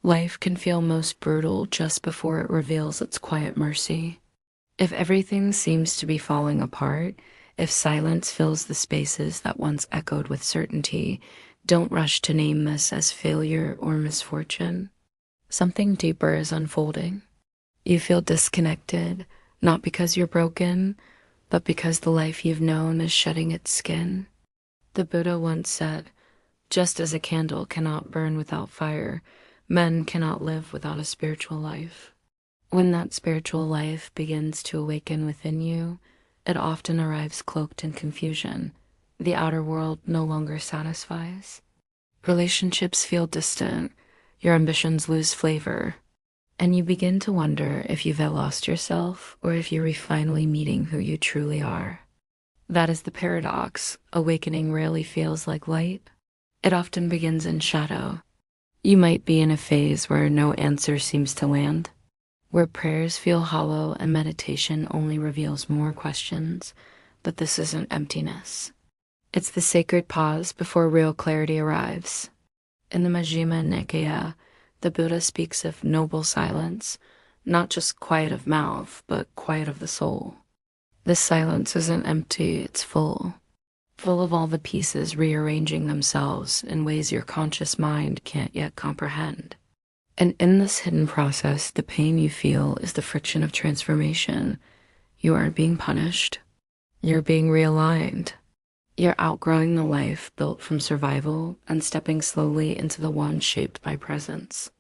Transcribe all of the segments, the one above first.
Life can feel most brutal just before it reveals its quiet mercy. If everything seems to be falling apart, if silence fills the spaces that once echoed with certainty, don't rush to name this as failure or misfortune. Something deeper is unfolding. You feel disconnected, not because you're broken, but because the life you've known is shedding its skin. The Buddha once said, just as a candle cannot burn without fire, men cannot live without a spiritual life. When that spiritual life begins to awaken within you, it often arrives cloaked in confusion. The outer world no longer satisfies. Relationships feel distant, your ambitions lose flavor, and you begin to wonder if you've lost yourself or if you're finally meeting who you truly are. That is the paradox. Awakening rarely feels like light. It often begins in shadow. You might be in a phase where no answer seems to land, where prayers feel hollow and meditation only reveals more questions, but this isn't emptiness. It's the sacred pause before real clarity arrives. In the Majjhima Nikaya, the Buddha speaks of noble silence, not just quiet of mouth, but quiet of the soul. This silence isn't empty, it's full of all the pieces rearranging themselves in ways your conscious mind can't yet comprehend. And in this hidden process, the pain you feel is the friction of transformation. You aren't being punished. You're being realigned. You're outgrowing the life built from survival and stepping slowly into the one shaped by presence.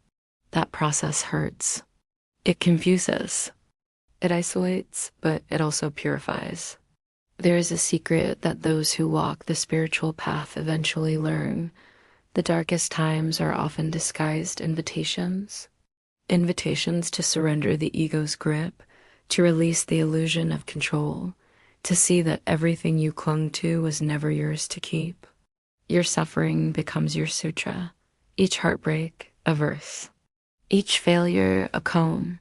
That process hurts. It confuses. It isolates, but it also purifies. There is a secret that those who walk the spiritual path eventually learn. The darkest times are often disguised invitations. Invitations to surrender the ego's grip, to release the illusion of control, to see that everything you clung to was never yours to keep. Your suffering becomes your sutra, each heartbreak a verse, each failure a koan.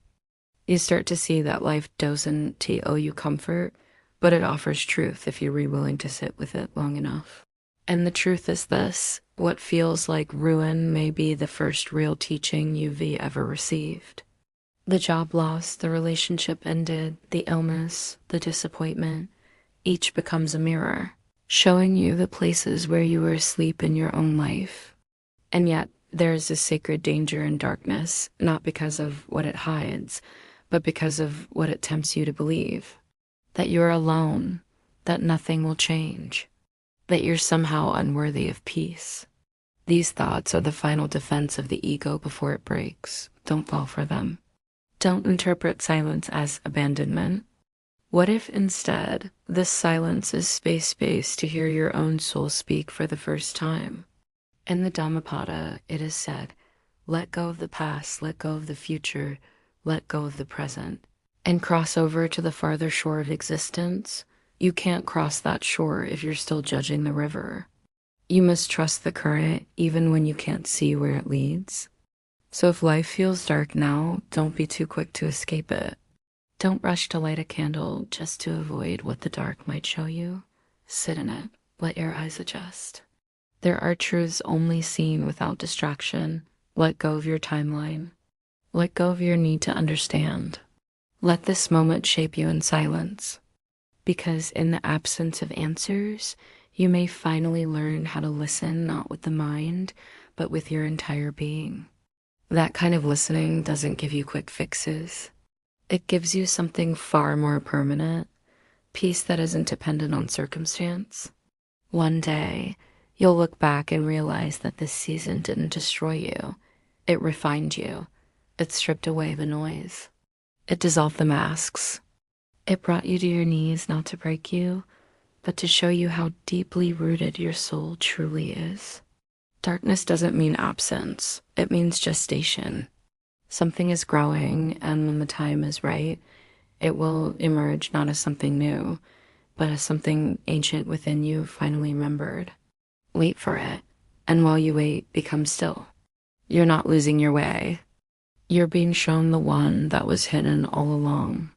You start to see that life doesn't owe you comfort, but it offers truth if you're willing to sit with it long enough. And the truth is this: what feels like ruin may be the first real teaching you've ever received. The job loss, the relationship ended, the illness, the disappointment, each becomes a mirror, showing you the places where you were asleep in your own life. And yet, there is a sacred danger in darkness, not because of what it hides, but because of what it tempts you to believe. That you're alone, that nothing will change, that you're somehow unworthy of peace. These thoughts are the final defense of the ego before it breaks. Don't fall for them. Don't interpret silence as abandonment. What if instead this silence is space to hear your own soul speak for the first time? In the Dhammapada, it is said, let go of the past, let go of the future, let go of the present, and cross over to the farther shore of existence. You can't cross that shore if you're still judging the river. You must trust the current even when you can't see where it leads. So if life feels dark now, don't be too quick to escape it. Don't rush to light a candle just to avoid what the dark might show you. Sit in it. Let your eyes adjust. There are truths only seen without distraction. Let go of your timeline. Let go of your need to understand. Let this moment shape you in silence. Because in the absence of answers, you may finally learn how to listen not with the mind, but with your entire being. That kind of listening doesn't give you quick fixes. It gives you something far more permanent, peace that isn't dependent on circumstance. One day, you'll look back and realize that this season didn't destroy you. It refined you. It stripped away the noise. It dissolved the masks. It brought you to your knees not to break you, but to show you how deeply rooted your soul truly is. Darkness doesn't mean absence. It means gestation. Something is growing, and when the time is right, it will emerge not as something new, but as something ancient within you finally remembered. Wait for it, and while you wait, become still. You're not losing your way. You're being shown the one that was hidden all along.